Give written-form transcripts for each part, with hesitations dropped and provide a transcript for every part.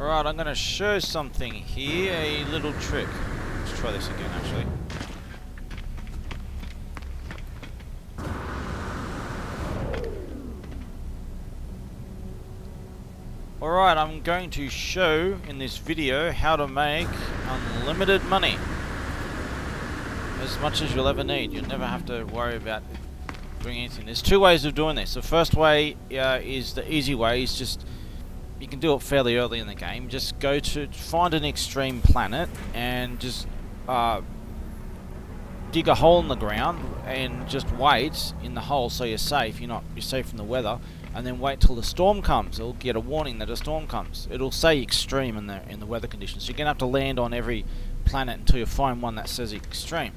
Alright, I'm going to show something here, a little trick. Let's try this again, actually. Alright, I'm going to show in this video how to make unlimited money. As much as you'll ever need. You'll never have to worry about doing anything. There's two ways of doing this. The first way is the easy way. Is just, you can do it fairly early in the game. Just go to find an extreme planet and just dig a hole in the ground and just wait in the hole so you're safe. You're safe from the weather. And then wait till the storm comes. It'll get a warning that a storm comes. It'll say extreme in the weather conditions. So you're gonna have to land on every planet until you find one that says extreme.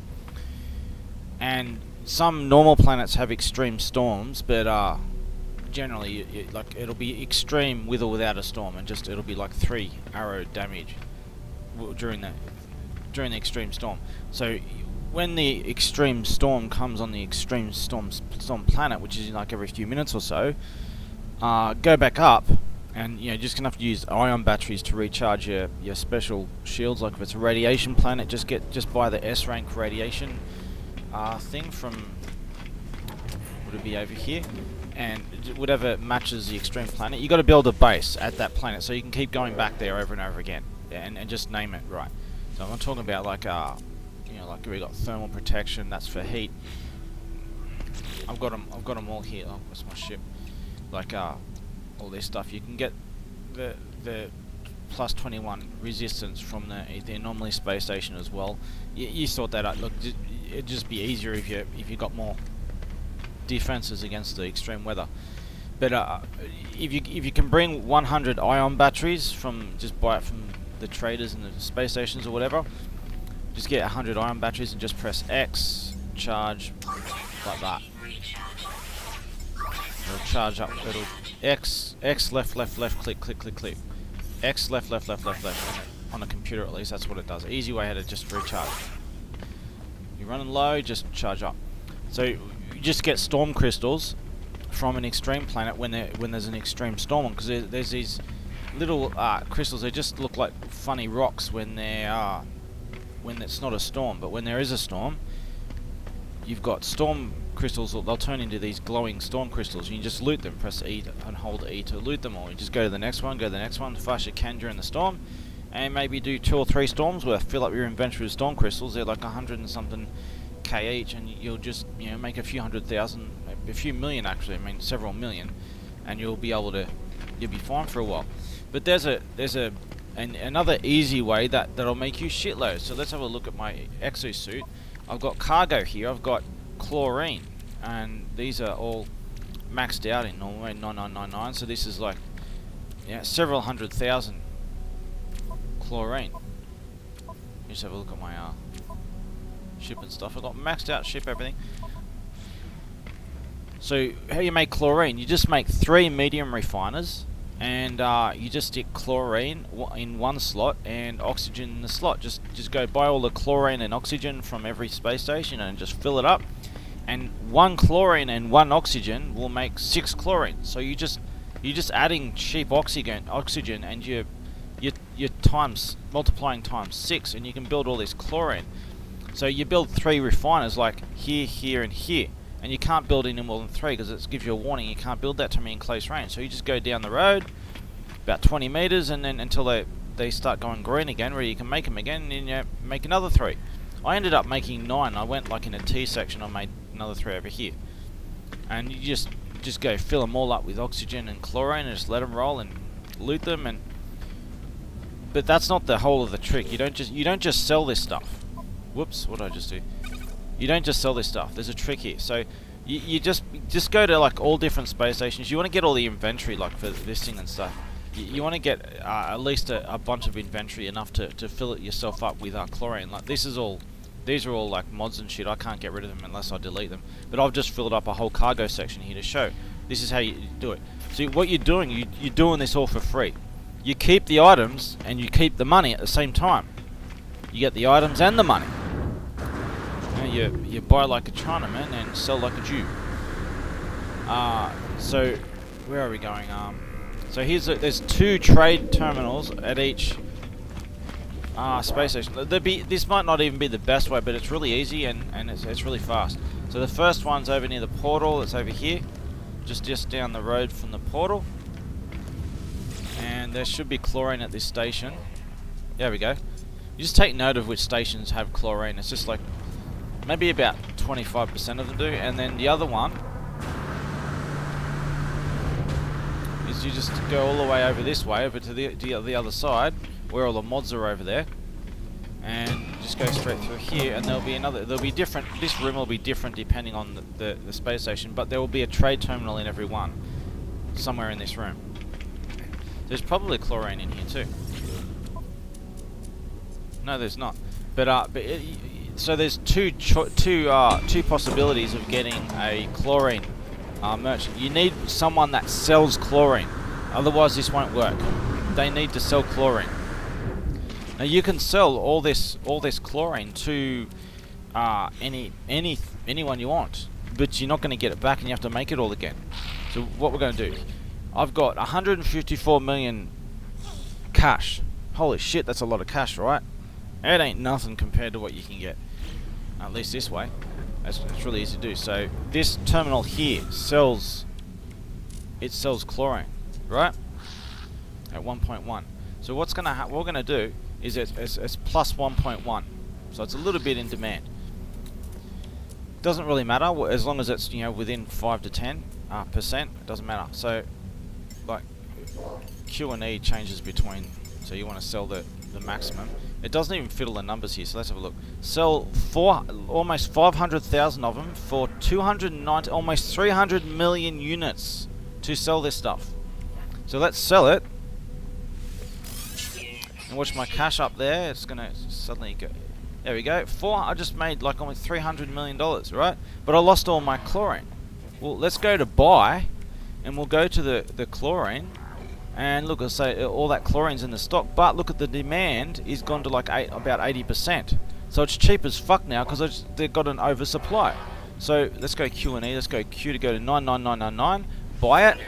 And some normal planets have extreme storms, but generally, it'll be extreme with or without a storm, and it'll be like 3 arrow damage during the extreme storm. So when the extreme storm comes on the extreme storm planet, which is like every few minutes or so, go back up, and you're just gonna have to use ion batteries to recharge your special shields. Like if it's a radiation planet, just buy the S rank radiation thing from, would it be over here, and whatever matches the extreme planet. You got to build a base at that planet so you can keep going back there over and over again, and just name it right. So I'm talking about like like we got thermal protection, that's for heat. I've got them all here. Oh, what's my ship? Like all this stuff. You can get the plus 21 resistance from the anomaly space station as well. You sort that out. Look, it'd just be easier if you got more defenses against the extreme weather. But if you can bring 100 ion batteries just buy it from the traders and the space stations or whatever. Just get 100 ion batteries and just press X, charge, like that. It'll charge up. It'll X left, click. X left. On a computer at least, that's what it does. Easy way how to just recharge. You're running low, just charge up. So you just get storm crystals from an extreme planet when there's an extreme storm on, because there's these little crystals. They just look like funny rocks when it's not a storm, but when there is a storm, you've got storm crystals. They'll turn into these glowing storm crystals. You just loot them. Press E and hold E to loot them all. You just go to the next one, as fast as you can during the storm, and maybe do 2 or 3 storms worth. Fill up your inventory with storm crystals. They're like 100 and something K each, and you'll just make a few 100,000, a few million actually. I mean several million, and you'll be fine for a while. But there's another easy way that'll make you shitloads. So let's have a look at my exosuit. I've got cargo here. I've got chlorine, and these are all maxed out in Norway 9999. So this is like several 100,000 chlorine. Just have a look at my ship and stuff. I've got maxed out ship, everything. So how you make chlorine? You just make 3 medium refiners. And you just stick chlorine in one slot and oxygen in the slot. Just go buy all the chlorine and oxygen from every space station and just fill it up. And 1 chlorine and 1 oxygen will make 6 chlorine. So you're just adding cheap oxygen, and you're multiplying times 6, and you can build all this chlorine. So you build 3 refiners like here, and here. And you can't build any more than 3 because it gives you a warning. You can't build that to me in close range. So you just go down the road about 20 meters, and then until they start going green again, where you can make them again, and then you make another 3. I ended up making 9. I went like in a T section. I made another 3 over here, and you just go fill them all up with oxygen and chlorine, and just let them roll and loot them. But that's not the whole of the trick. You don't just sell this stuff. Whoops! What did I just do? You don't just sell this stuff. There's a trick here. So you just go to like all different space stations. You want to get all the inventory like for this thing and stuff. You want to get at least a bunch of inventory, enough to fill it yourself up with chlorine. Like these are all like mods and shit. I can't get rid of them unless I delete them. But I've just filled up a whole cargo section here to show. This is how you do it. So what you're doing, you're doing this all for free. You keep the items and you keep the money at the same time. You get the items and the money. You buy like a Chinaman and sell like a Jew. So where are we going? So there's 2 trade terminals at each space station. This might not even be the best way, but it's really easy and it's really fast. So the first one's over near the portal. It's over here, just down the road from the portal. And there should be chlorine at this station. There we go. You just take note of which stations have chlorine. It's just like maybe about 25% of them do. And then the other one is you just go all the way over this way, over to the other side, where all the mods are over there, and just go straight through here, and there'll be different, this room will be different depending on the space station, but there will be a trade terminal in every one, somewhere in this room. There's probably chlorine in here too. No, there's not. So there's two possibilities of getting a chlorine merchant. You need someone that sells chlorine, otherwise this won't work. They need to sell chlorine. Now you can sell all this chlorine to anyone you want, but you're not going to get it back, and you have to make it all again. So what we're going to do, I've got 154 million cash. Holy shit, that's a lot of cash, right? It ain't nothing compared to what you can get, at least this way. It's really easy to do. So this terminal here sells chlorine, right? At 1.1. So what we're gonna do is it's plus 1.1. So it's a little bit in demand. Doesn't really matter as long as it's within 5 to 10%. It doesn't matter. So like Q&E changes between. So you want to sell the maximum. It doesn't even fit all the numbers here, so let's have a look. Sell almost 500,000 of them for 290, almost 300 million units to sell this stuff. So let's sell it. And watch my cash up there. It's gonna suddenly go. There we go. I just made like almost $300 million, right? But I lost all my chlorine. Well, let's go to buy, and we'll go to the chlorine. And look, I'll say all that chlorine's in the stock, but look at the demand is gone to like about 80%. So it's cheap as fuck now because they've got an oversupply. So let's go Q&E. Let's go Q to go to 99999. Buy it.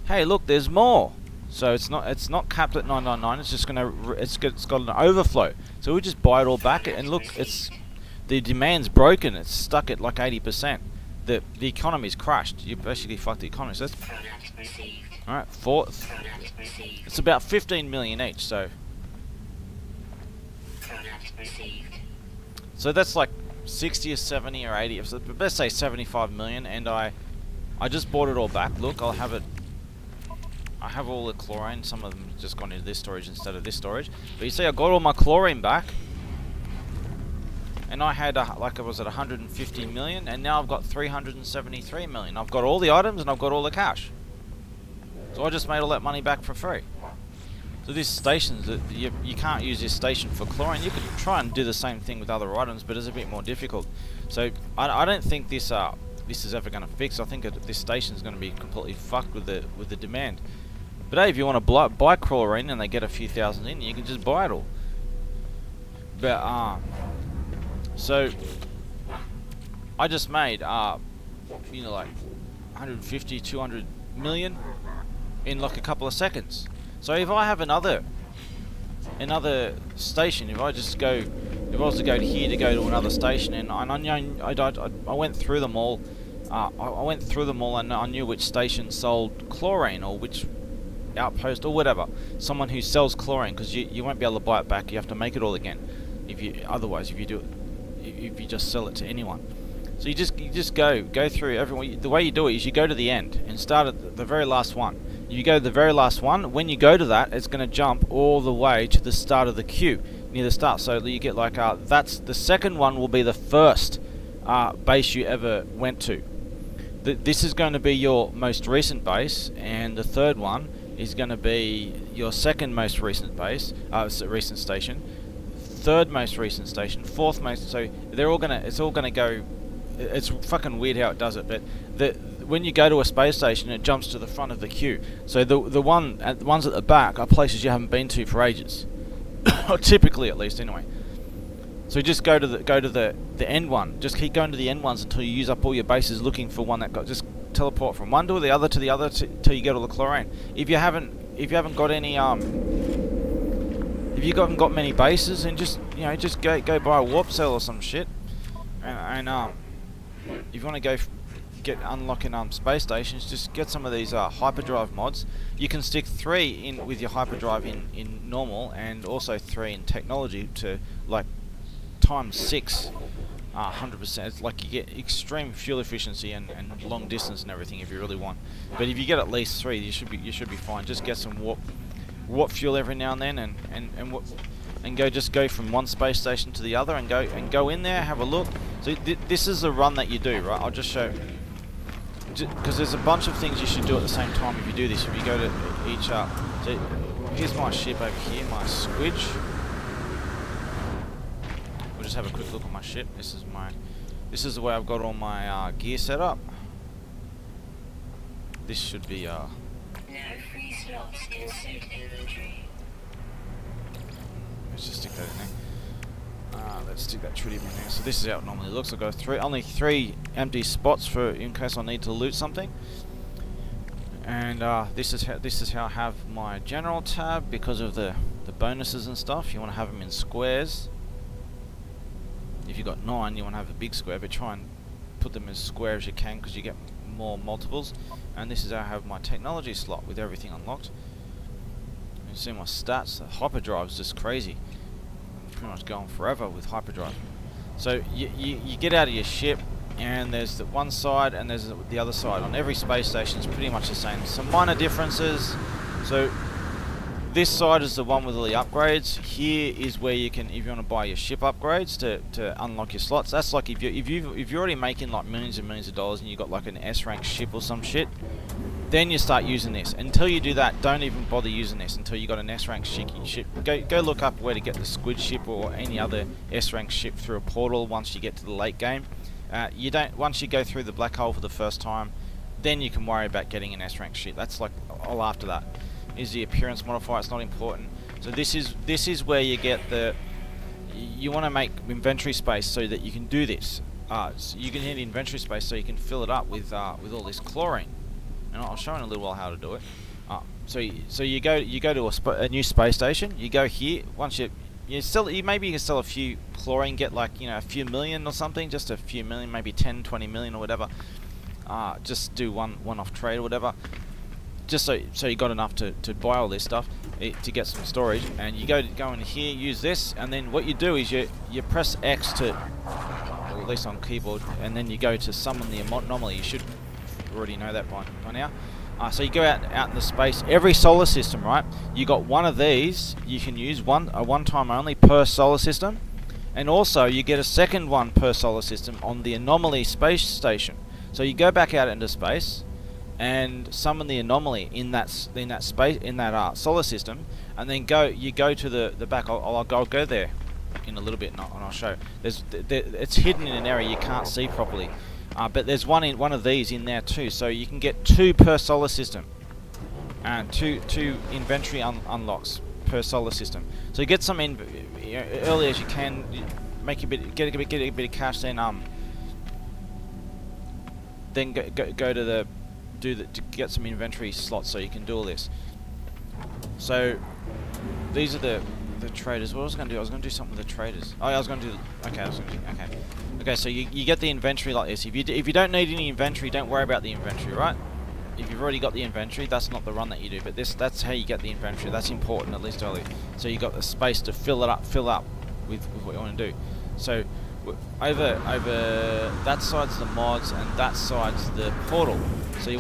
Hey, look, there's more. So it's not capped at 999. It's just it's got an overflow. So we just buy it all back, and look, the demand's broken. It's stuck at like 80%. The economy's crashed. You basically fucked the economy. So that's alright, it's about 15 million each, so that's like 60 or 70 or 80, so let's say 75 million, and I just bought it all back. Look, I have all the chlorine. Some of them just gone into this storage instead of this storage, but you see I got all my chlorine back, and I had like I was at 150 million, and now I've got 373 million. I've got all the items and I've got all the cash. So I just made all that money back for free. So these stations, you can't use this station for chlorine. You could try and do the same thing with other items, but it's a bit more difficult. So I don't think this is ever going to fix. I think this station is going to be completely fucked with the demand. But hey, if you want to buy chlorine and they get a few thousand in, you can just buy it all. But so I just made like 150, 200 million. In like a couple of seconds. So if I have another station, if I was to go here to go to another station, and I went through them all. I went through them all, and I knew which station sold chlorine or which outpost or whatever. Someone who sells chlorine, because you won't be able to buy it back. You have to make it all again. If you just sell it to anyone. So you just go through everyone. The way you do it is you go to the end and start at the very last one. You go to the very last one. When you go to that, it's going to jump all the way to the start of the queue, near the start. So you get like that's the second one will be the first base you ever went to. This is going to be your most recent base, and the third one is going to be your second most recent base, recent station, third most recent station, fourth most. So they're all gonna. It's all going to go. It's fucking weird how it does it, but when you go to a space station, it jumps to the front of the queue. So the ones at the back are places you haven't been to for ages, or typically at least anyway. So just go to the end one. Just keep going to the end ones until you use up all your bases looking for one that just teleport from one to the other till you get all the chlorine. If you haven't got any if you haven't got many bases, then just just go buy a warp cell or some shit, and if you want to go get unlocking space stations, just get some of these hyperdrive mods. You can stick 3 in with your hyperdrive in normal, and also 3 in technology to like times 6, 100%. It's like you get extreme fuel efficiency and long distance and everything if you really want. But if you get at least 3, you should be fine. Just get some warp fuel every now and then, and go from one space station to the other, and go in there, have a look. So this is the run that you do, right? I'll just show, because there's a bunch of things you should do at the same time if you do this. If you go to each so here's my ship over here, my Squidge. We'll just have a quick look at my ship. This is the way I've got all my gear set up. This should be No free slots in suit inventory. Let's just stick that in there. Let's stick that tritium in there. So this is how it normally looks. I've got only 3 empty spots for in case I need to loot something. And this is how I have my general tab, because of the bonuses and stuff. You want to have them in squares. If you've got 9, you want to have a big square, but try and put them as square as you can, because you get more multiples. And this is how I have my technology slot with everything unlocked. You see my stats. The hyperdrive is just crazy. Pretty much going forever with hyperdrive. So you get out of your ship, and there's the one side and there's the other side. On every space station it's pretty much the same. Some minor differences. So this side is the one with all the upgrades. Here is where you can, if you want to buy your ship upgrades to unlock your slots. That's like if you're already making like millions and millions of dollars, and you got like an S rank ship or some shit, then you start using this. Until you do that, don't even bother using this until you got an S rank ship. Go look up where to get the Squid ship or any other S rank ship through a portal once you get to the late game. Once you go through the black hole for the first time, then you can worry about getting an S rank ship. That's like all after that. Is the appearance modifier. It's not important. So this is where you get you want to make inventory space so that you can do this. So you can need inventory space so you can fill it up with all this chlorine. And I'll show in a little while how to do it. So you go to a new space station. You go here. Once maybe you can sell a few chlorine, get like a few million or something, just a few million, maybe 10, 20 million or whatever. Just do one-off trade or whatever. Just so you got enough to buy all this stuff to get some storage. And you go in here, use this, and then what you do is you press X to, or at least on keyboard, and then you go to summon the anomaly. You should already know that by now. So you go out in the space. Every solar system, right? You got one of these. You can use one time only per solar system, and also you get a second one per solar system on the anomaly space station. So you go back out into space and summon the anomaly in that space, in that solar system, and then you go to the back. I'll go there in a little bit, and I'll show. It's hidden in an area you can't see properly. But there's one of these in there too, so you can get 2 per solar system, and two inventory unlocks per solar system. So you get some early as you can, make get a bit of cash, then go to to get some inventory slots so you can do all this. So these are the traders. What was I going to do? I was going to do something with the traders. Oh, I was going to do. Okay, so you get the inventory like this. If you don't need any inventory, don't worry about the inventory, right? If you've already got the inventory, that's not the run that you do. But that's how you get the inventory. That's important, at least early. So you got the space to fill up with what you want to do. So over that side's the mods, and that side's the portal. So you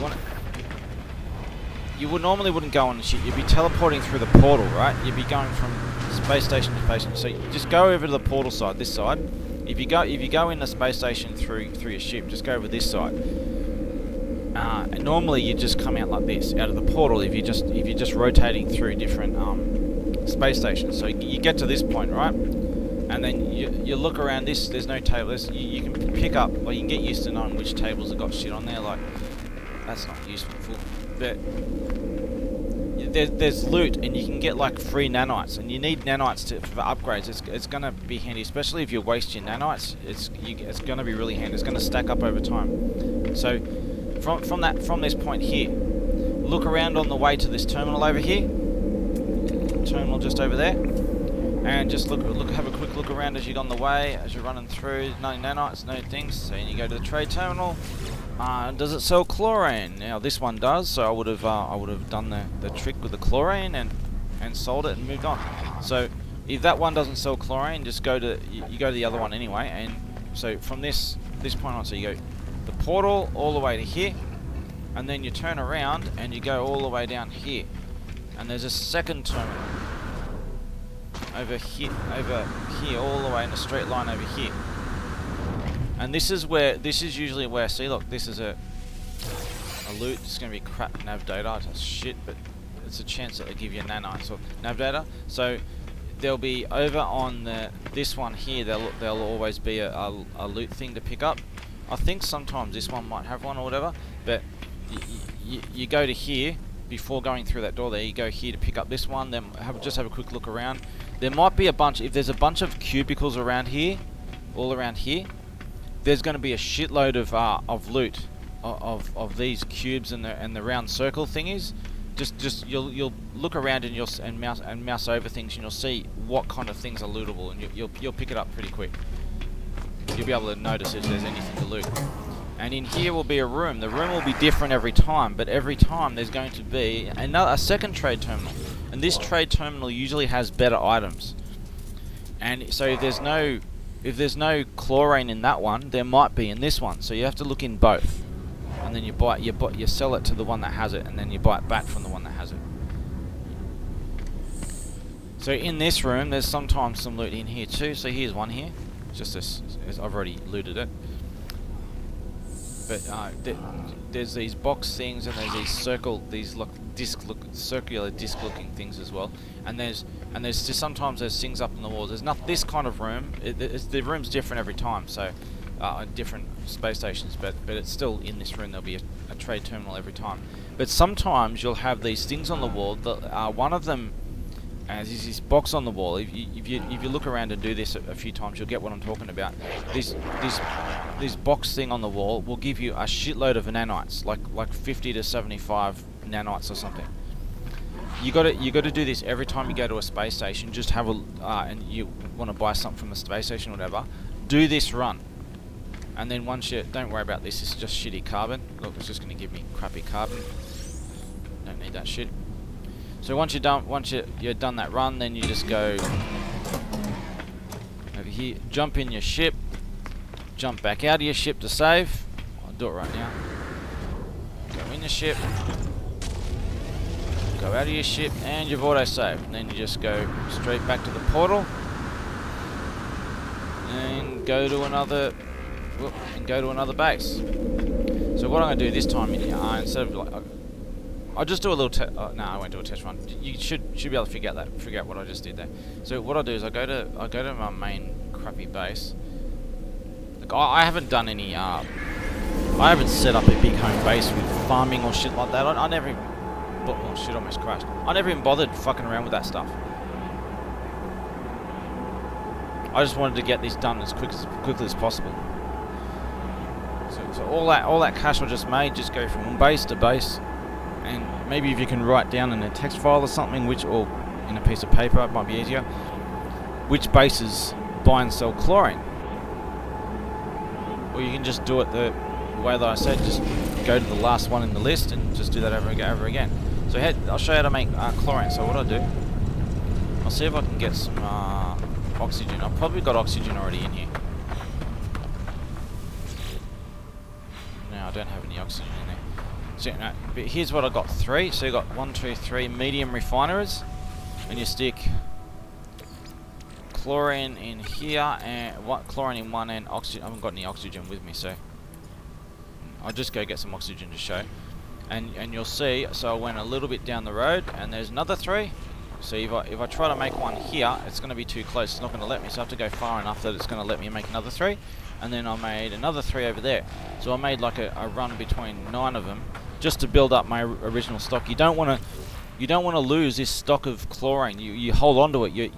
normally wouldn't go on the ship. You'd be teleporting through the portal, right? You'd be going from space station to space station. So you just go over to the portal side, this side. If you go in the space station through your ship, just go over this side. And normally you just come out like this, out of the portal. If you're just rotating through different space stations. So you get to this point, right? And then you look around this. There's no tables. You can pick up, or you can get used to knowing which tables have got shit on there. Like that's not useful, but there's loot, and you can get like free nanites, and you need nanites for upgrades. It's gonna be handy, especially if you waste your nanites. It's gonna be really handy. It's gonna stack up over time. So from this point here. Look around on the way to this terminal over here. Terminal just over there. And just have a quick look around as you're on the way, as you're running through. No nanites, no things. So you go to the trade terminal. Does it sell chlorine? Now this one does, so I would have done the trick with the chlorine and sold it and moved on. So if that one doesn't sell chlorine, just go to you go to the other one anyway. And so from this point on, so you go the portal all the way to here, and then you turn around and you go all the way down here, and there's a second terminal over here, all the way in a straight line over here. And this is usually where, see, look, this is a loot. It's going to be crap nav data, it's shit, but it's a chance that they give you nanites or nav data. So there'll be over on this one here, there'll always be a loot thing to pick up. I think sometimes this one might have one or whatever, but you go to here before going through that door there. You go here to pick up this one, then just have a quick look around. There might be a bunch, if there's a bunch of cubicles around here, all around here, there's going to be a shitload of loot of these cubes and the round circle thingies. Just you'll look around and mouse over things, and you'll see what kind of things are lootable, and you'll pick it up pretty quick. You'll be able to notice if there's anything to loot. And in here will be a room. The room will be different every time, but every time there's going to be a second trade terminal. And this trade terminal usually has better items. And so if there's no chlorine in that one, there might be in this one. So you have to look in both. And then you sell it to the one that has it, and then you buy it back from the one that has it. So in this room, there's sometimes some loot in here too. So here's one here. Just this, I've already looted it. But there's these box things, and there's these circular disc-looking things as well. And there's just sometimes there's things up on the walls. There's not this kind of room. The room's different every time. So different space stations, but it's still in this room. There'll be a trade terminal every time. But sometimes you'll have these things on the wall. One of them is this box on the wall. If you look around and do this a few times, you'll get what I'm talking about. This box thing on the wall will give you a shitload of nanites, like 50 to 75 nanites or something. You got to do this every time you go to a space station. Just have and you want to buy something from the space station or whatever. Do this run, and then once you don't worry about this. It's just shitty carbon. Look, it's just going to give me crappy carbon. Don't need that shit. So once you're done that run, then you just go over here, jump in your ship, jump back out of your ship to save. I'll do it right now. Go in your ship, go out of your ship, and you've auto-saved. And then you just go straight back to the portal, and go to another base. So what I'm going to do this time, instead of I'll just do a little test. No, I won't do a test run. You should be able to figure out what I just did there. So what I'll do is I go to my main crappy base. Like I haven't done any. I haven't set up a big home base with farming or shit like that. I never. Oh shit! Almost crashed. I never even bothered fucking around with that stuff. I just wanted to get this done as quickly as possible. So all that cash I just made, just go from base to base. And maybe if you can write down in a text file or something, or in a piece of paper, it might be easier, which bases buy and sell chlorine. Or you can just do it the way that I said, just go to the last one in the list and just do that over again. So I'll show you how to make chlorine. So what I'll do, I'll see if I can get some oxygen. I've probably got oxygen already in here. No, I don't have any oxygen in there. So, no, but here's what I got: 3. So you got 1, 2, 3 medium refineries, and you stick chlorine in here, and chlorine in one, and oxygen. I haven't got any oxygen with me, so I'll just go get some oxygen to show. And you'll see. So I went a little bit down the road, and there's another 3. So if I try to make one here, it's going to be too close. It's not going to let me. So I have to go far enough that it's going to let me make another 3. And then I made another 3 over there. So I made like a run between 9 of them, just to build up my original stock. You don't want to lose this stock of chlorine. You hold on to it.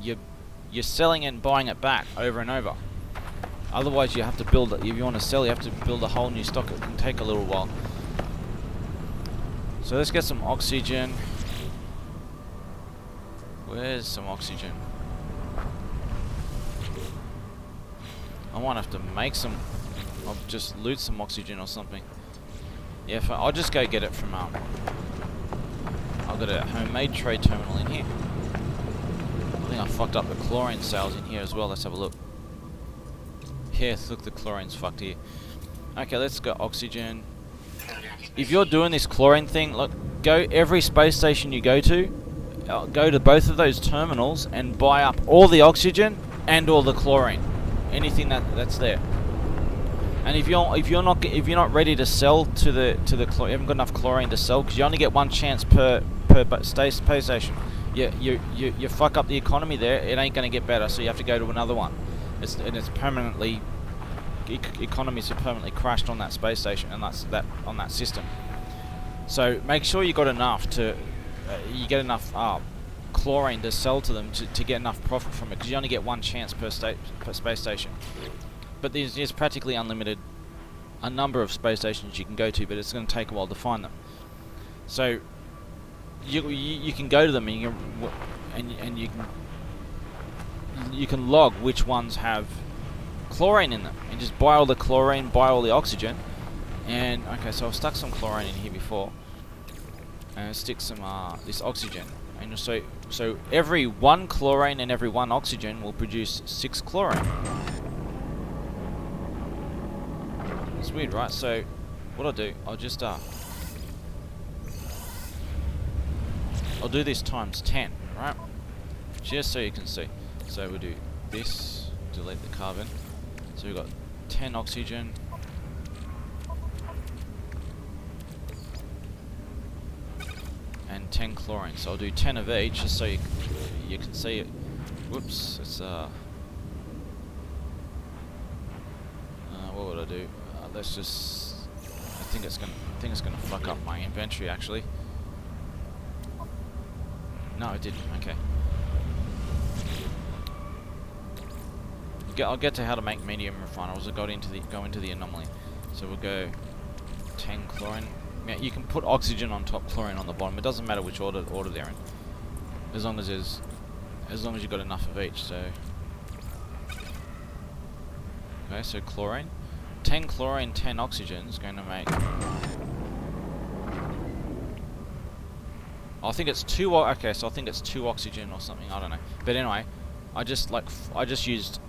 You're selling it and buying it back over and over. Otherwise, you have to build it. If you want to sell, you have to build a whole new stock. It can take a little while. So let's get some oxygen. Where's some oxygen? I might have to make some. I'll just loot some oxygen or something. Yeah, I'll just go get it from I've got a homemade trade terminal in here. I think I fucked up the chlorine cells in here as well. Let's have a look. Yeah, look, the chlorine's fucked here. Okay, let's go oxygen. If you're doing this chlorine thing, look, go every space station you go to both of those terminals and buy up all the oxygen and all the chlorine, anything that's there. And if you're not ready to sell to the you haven't got enough chlorine to sell, because you only get one chance per space station. You fuck up the economy there, it ain't going to get better, so you have to go to another one. It's permanently, economies are permanently crashed on that space station, and that's on that system. So make sure you got enough to you get enough chlorine to sell to them to get enough profit from it, because you only get one chance per space station. But there's practically unlimited a number of space stations you can go to, but it's going to take a while to find them. So you can go to them and you can log which ones have chlorine in them, and just buy all the chlorine, buy all the oxygen. And okay, so I've stuck some chlorine in here before, and stick some this oxygen. And so every 1 chlorine and every 1 oxygen will produce 6 chlorine. It's weird, right? So what I'll do, I'll just I'll do this times 10, right? Just so you can see. So we'll do this, delete the carbon. So we've got 10 oxygen, and 10 chlorine. So I'll do 10 of each, just so you can see it. Whoops, it's what would I do? Let's just. I think it's gonna fuck up my inventory actually. No, it didn't. Okay. I'll get to how to make medium refiner. I'll go into the anomaly. So we'll go 10 chlorine. Yeah, you can put oxygen on top, chlorine on the bottom. It doesn't matter which order they're in, as long as you've got enough of each. So okay, so chlorine, 10 chlorine, 10 oxygen is going to make. I think it's 2. Okay, so I think it's 2 oxygen or something. I don't know. But anyway, I just used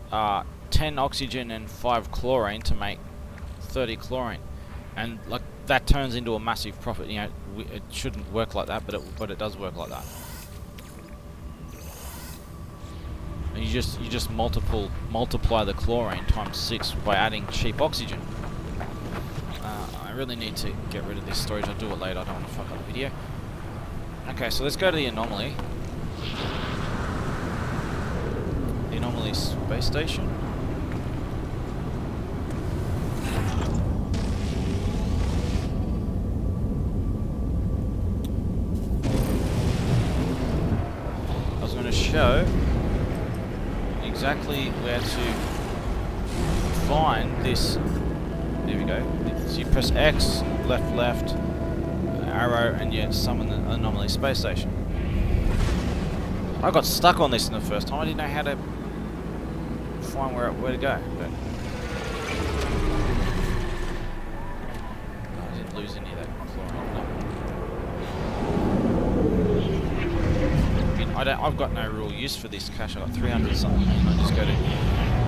10 oxygen and 5 chlorine to make 30 chlorine, and like that turns into a massive profit. You know, it shouldn't work like that, but it does work like that. And you just multiply the chlorine times 6 by adding cheap oxygen. I really need to get rid of this storage. I'll do it later. I don't want to fuck up the video. Okay, so let's go to the anomaly. The anomaly space station. I was going to show exactly where to find this. There we go. So you press X, left, arrow, and you summon the anomaly space station. I got stuck on this in the first time. I didn't know how to find where to go. But I didn't lose any of that chlorine. I've got no real use for this cache. I got 300 something, and I just go to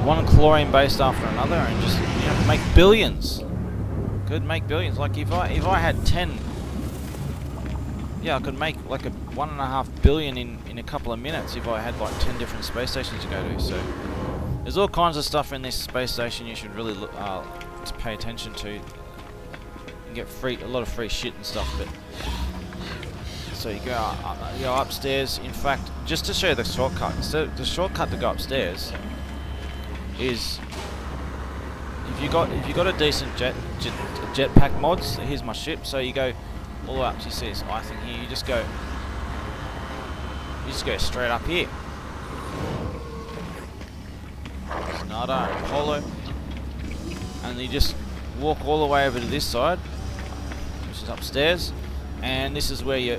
one chlorine based after another, and just make billions. Could make billions. Like if I had 10. Yeah, I could make like a 1.5 billion in a couple of minutes if I had like 10 different space stations to go to. So there's all kinds of stuff in this space station you should really look to pay attention to. You can get a lot of free shit and stuff. But so you go upstairs. In fact, just to show you the shortcut, the shortcut to go upstairs is if you got a decent jetpack mods. Here's my ship. So you go all the way up to, you see this eye thing here, you just go straight up here. There's Nada and Apollo, and you just walk all the way over to this side, which is upstairs, and this is where you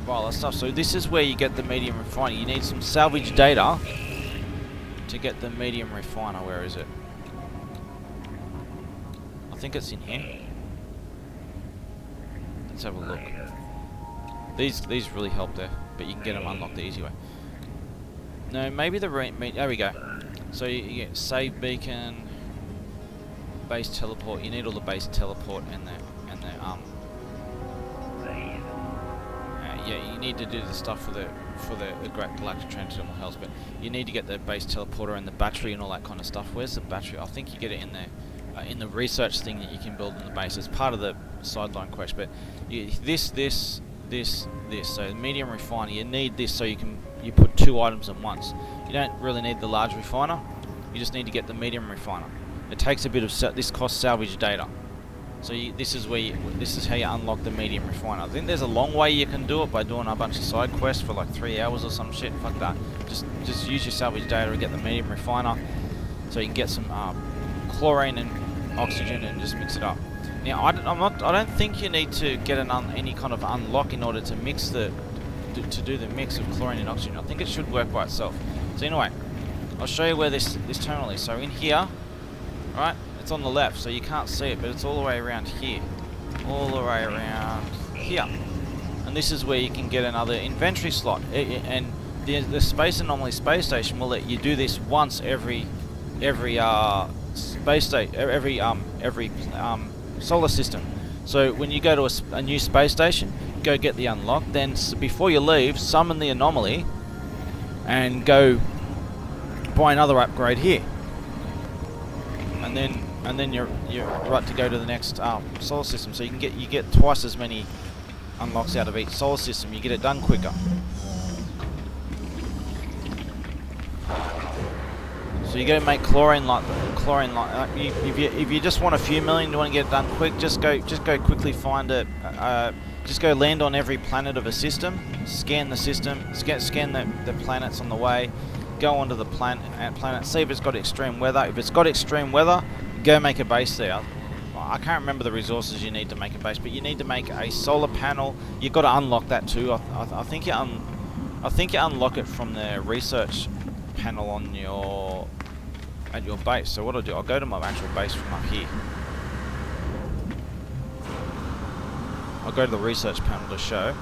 buy all that stuff. So this is where you get the medium refiner. You need some salvage data to get the medium refiner. Where is it? I think it's in here. Let's have a look. These really help there, but you can get them unlocked the easy way. No, maybe the there we go. So you get save beacon, base teleport. You need all the base teleport and the yeah, you need to do the stuff for the Great Galactic Transdermal Hells, but you need to get the base teleporter and the battery and all that kind of stuff. Where's the battery? I think you get it in the research thing that you can build in the base. It's part of the sideline quest, but this. So the medium refiner, you need this so you put 2 items at once. You don't really need the large refiner. You just need to get the medium refiner. It takes a bit of this costs salvage data. So this is how you unlock the medium refiner. I think there's a long way you can do it by doing a bunch of side quests for like 3 hours or some shit. Fuck that. Just use your salvage data to get the medium refiner, so you can get some chlorine and oxygen and just mix it up. Now I don't think you need to get any kind of unlock in order to mix to do the mix of chlorine and oxygen. I think it should work by itself. So anyway, I'll show you where this terminal is. So in here, right? It's on the left, so you can't see it, but it's all the way around here. All the way around here. And this is where you can get another inventory slot. And the Space Anomaly space station will let you do this once every solar system. So when you go to a new space station, go get the unlock, then before you leave, summon the anomaly and go buy another upgrade here. And then you're right to go to the next solar system. So you get twice as many unlocks out of each solar system. You get it done quicker. So you go make chlorine like if you just want a few million, you want to get it done quick, just go quickly find it. Just go land on every planet of a system, scan the system, scan the planets on the way, go onto the planet, see if it's got extreme weather. If it's got extreme weather, go make a base there. I can't remember the resources you need to make a base, but you need to make a solar panel. You've got to unlock that too. I think you unlock it from the research panel on at your base. So what I'll do, I'll go to my actual base from up here. I'll go to the research panel to show.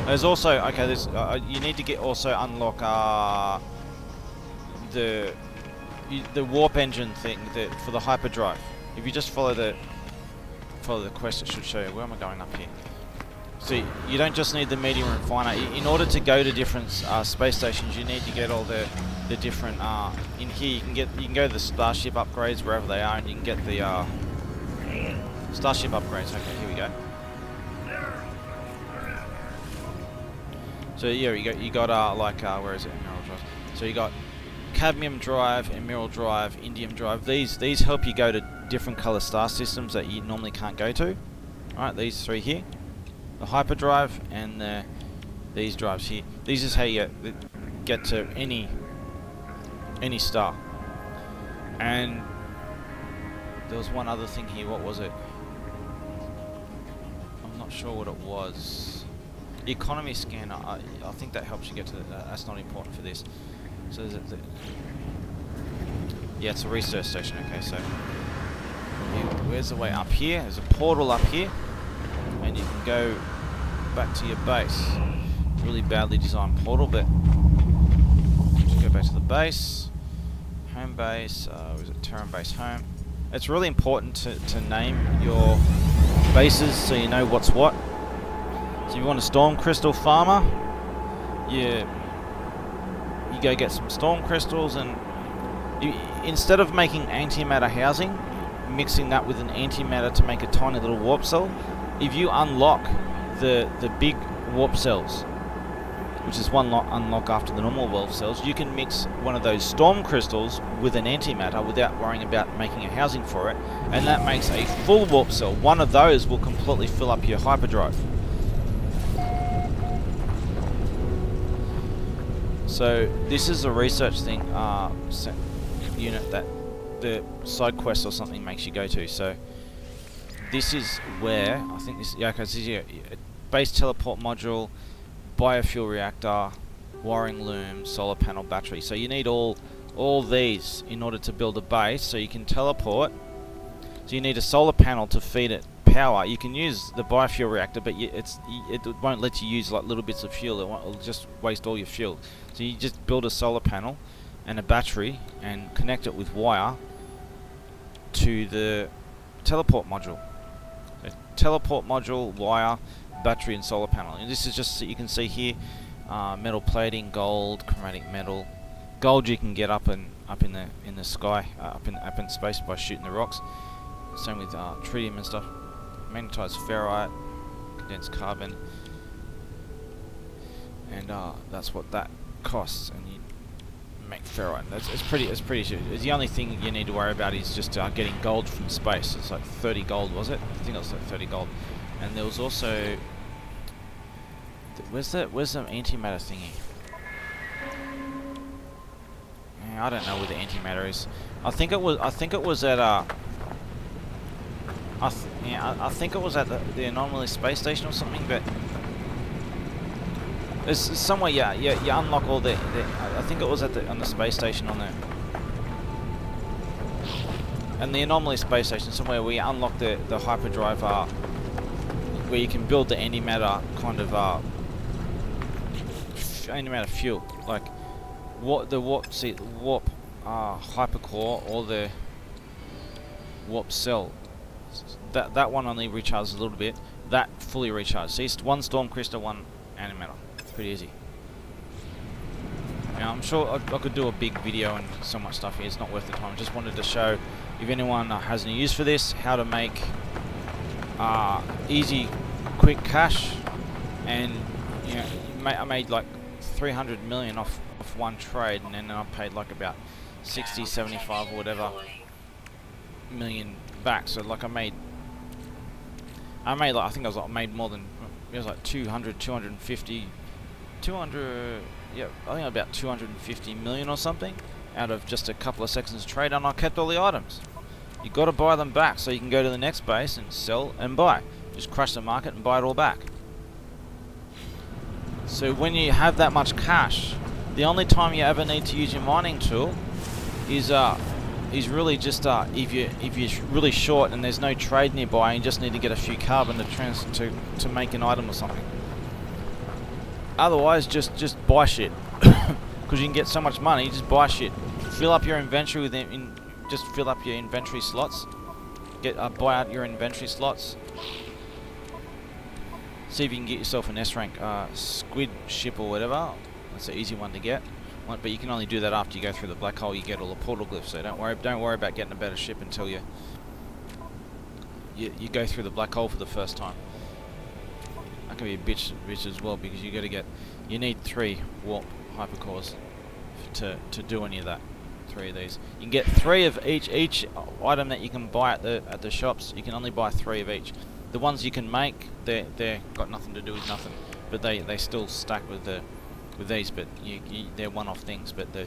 There's also you need to unlock the warp engine thing for the hyperdrive. If you just follow the quest, it should show you. Where am I going up here? So you don't just need the medium refiner. In order to go to different space stations, you need to get all the different. In here, you can go to the Starship upgrades wherever they are, and you can get the Starship upgrades. Okay, here we go. So yeah, you got where is it? Emerald Drive. So you got cadmium drive, emerald drive, indium drive. These help you go to different color star systems that you normally can't go to. Alright, these 3 here. The hyperdrive and these drives here. These is how you get to any star. And there was one other thing here. What was it? I'm not sure what it was. The economy scanner. I think that helps you get to that's not important for this. So is it yeah, it's a research station. Okay, so where's the way up here? There's a portal up here, and you can go back to your base. Really badly designed portal, but just go back to the base. Home base. Was it Terran base home? It's really important to name your bases so you know what's what. So you want a storm crystal farmer. You go get some storm crystals, and instead of making antimatter housing, mixing that with an antimatter to make a tiny little warp cell, if you unlock the big warp cells, which is one unlock after the normal warp cells, you can mix one of those storm crystals with an antimatter without worrying about making a housing for it, and that makes a full warp cell. One of those will completely fill up your hyperdrive. So this is a research thing, unit that the side quest or something makes you go to. So this is where I think this. Yeah, okay. So space teleport module, biofuel reactor, wiring loom, solar panel, battery. So you need all these in order to build a base so you can teleport. So you need a solar panel to feed it power. You can use the biofuel reactor, but it won't let you use like little bits of fuel. It'll just waste all your fuel. So you just build a solar panel and a battery and connect it with wire to the teleport module. So teleport module, wire, battery and solar panel. And this is just so you can see here, metal plating, gold, chromatic metal. Gold you can get up in the sky, up in space by shooting the rocks. Same with tritium and stuff. Magnetized ferrite, condensed carbon, and that's what that costs. And you make ferrite. It's pretty cheap. The only thing you need to worry about is just getting gold from space. It's like 30 gold, was it? I think it was like 30 gold. And there was also where's the antimatter thingy? Yeah, I don't know where the antimatter is. I think it was at I think it was at the Anomaly space station or something, but it's somewhere. Yeah, you unlock all the I think it was on the space station on there. And the Anomaly space station, somewhere where you unlock the hyperdrive, where you can build the antimatter kind of antimatter fuel, like warp hypercore or the warp cell. That one only recharges a little bit. That fully recharged. See, one storm crystal, one antimatter. Pretty easy. Now I'm sure I could do a big video and so much stuff here. It's not worth the time. Just wanted to show if anyone has any use for this, how to make easy, quick cash. And you know, I made like 300 million off one trade, and then I paid like about 60, 75 or whatever million back. So like I made like, I think I made more than, it was like 250, yeah, I think about 250 million or something out of just a couple of seconds of trade, and I kept all the items. You got to buy them back so you can go to the next base and sell and buy. Just crash the market and buy it all back. So when you have that much cash, the only time you ever need to use your mining tool is really just if you're really short and there's no trade nearby and you just need to get a few carbon to make an item or something. Otherwise, just buy shit, because you can get so much money. Just buy shit. Fill up your inventory with just fill up your inventory slots. Buy out your inventory slots. See if you can get yourself an S rank squid ship or whatever. That's an easy one to get. But you can only do that after you go through the black hole. You get all the portal glyphs. So don't worry about getting a better ship until you go through the black hole for the first time. That can be a bitch as well, because you need 3 warp hypercores to do any of that. 3 of these. You can get 3 of each item that you can buy at the shops. You can only buy 3 of each. The ones you can make, they're got nothing to do with nothing, but they still stack with these. But they're one-off things. But the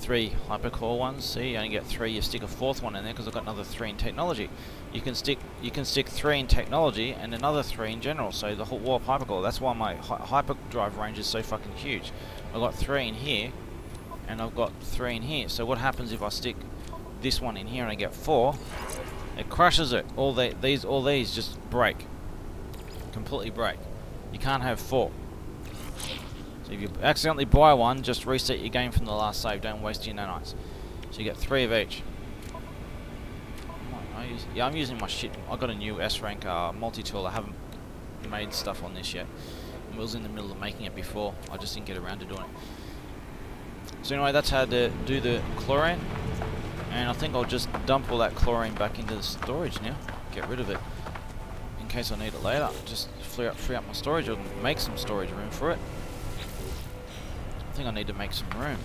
3 hypercore ones, see, you only get 3. You stick a 4th one in there because I've got another 3 in technology. You can stick 3 in technology and another 3 in general. So the whole warp hypercore. That's why my hyperdrive range is so fucking huge. I've got 3 in here, and I've got 3 in here. So what happens if I stick this one in here and I get 4? It crushes it. All these just break. Completely break. You can't have 4. So if you accidentally buy one, just reset your game from the last save. Don't waste your nanites. So you get 3 of each. I'm using my shit. I got a new S rank multi-tool. I haven't made stuff on this yet. I was in the middle of making it before. I just didn't get around to doing it. So anyway, that's how to do the chlorine. And I think I'll just dump all that chlorine back into the storage now. Get rid of it in case I need it later. Just free up my storage, or make some storage room for it. I think I need to make some room.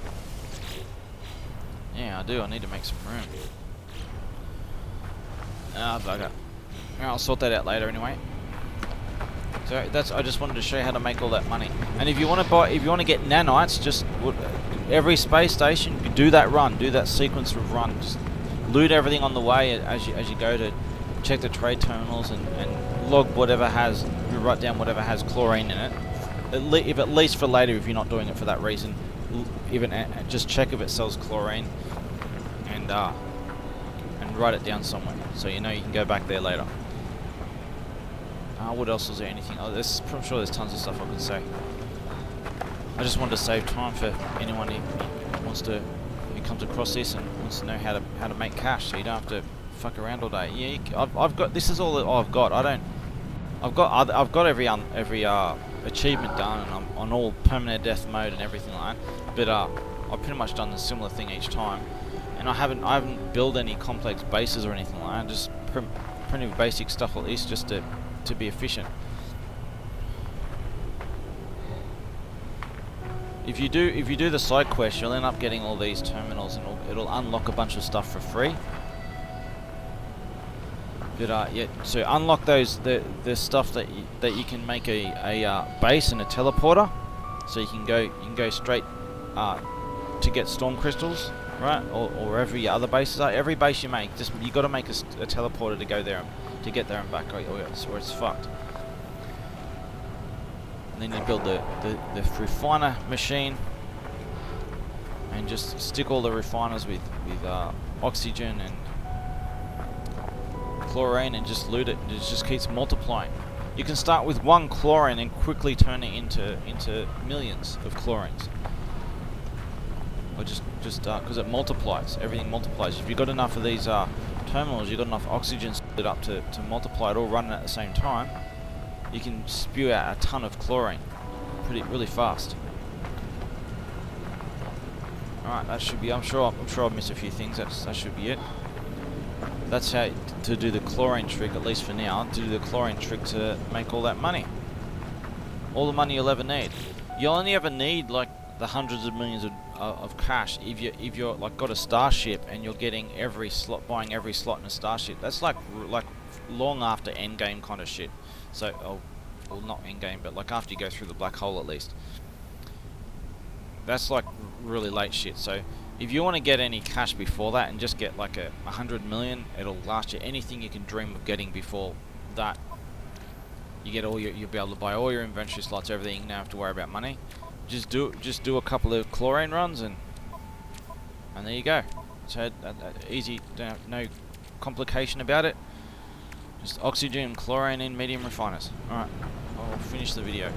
Yeah, I do. I need to make some room. Ah, bugger. I'll sort that out later anyway. So I just wanted to show you how to make all that money. And if you want to get nanites, just every space station, do that run, do that sequence of runs. Loot everything on the way as you go to check the trade terminals and log whatever has, you write down whatever has chlorine in it. If at least for later, if you're not doing it for that reason, even just check if it sells chlorine, and write it down somewhere so you know you can go back there later. What else is there? Anything? Oh, I'm sure there's tons of stuff I could say. I just wanted to save time for anyone who comes across this and wants to know how to make cash, so you don't have to fuck around all day. Yeah, I've got, this is all that I've got. I've got every achievement done, and I'm on all permanent death mode and everything like that. But I've pretty much done the similar thing each time, and I haven't built any complex bases or anything like that. Just pretty basic stuff, at least, just to be efficient. If you do the side quest, you'll end up getting all these terminals, and it'll unlock a bunch of stuff for free. But yeah, so unlock those the stuff that you can make a base and a teleporter, so you can go straight to get storm crystals, right? Or wherever your other bases are. Every base you make, you got to make a teleporter to go there, to get there and back, or it's fucked. And then you build the refiner machine, and just stick all the refiners with oxygen and chlorine, and just loot it. It just keeps multiplying. You can start with one chlorine and quickly turn it into millions of chlorines. Or just because it multiplies, everything multiplies. If you've got enough of these terminals, you've got enough oxygen split up to multiply it all running at the same time, you can spew out a ton of chlorine really fast. Alright, that should be, I'm sure I've missed a few things. That should be it. That's how to do the chlorine trick, at least for now. To do the chlorine trick to make all that money. All the money you'll ever need. You'll only ever need like the hundreds of millions of cash if you're like got a starship and you're getting buying every slot in a starship. That's like long after endgame kind of shit. So, well, not endgame, but like after you go through the black hole at least. That's like really late shit. So if you want to get any cash before that and just get like 100 million, it'll last you anything you can dream of getting before that. You get you'll be able to buy all your inventory slots, everything. You don't have to worry about money. Just do a couple of chlorine runs, and there you go. So easy, no complication about it. Just oxygen and chlorine in medium refiners. Alright, I'll finish the video.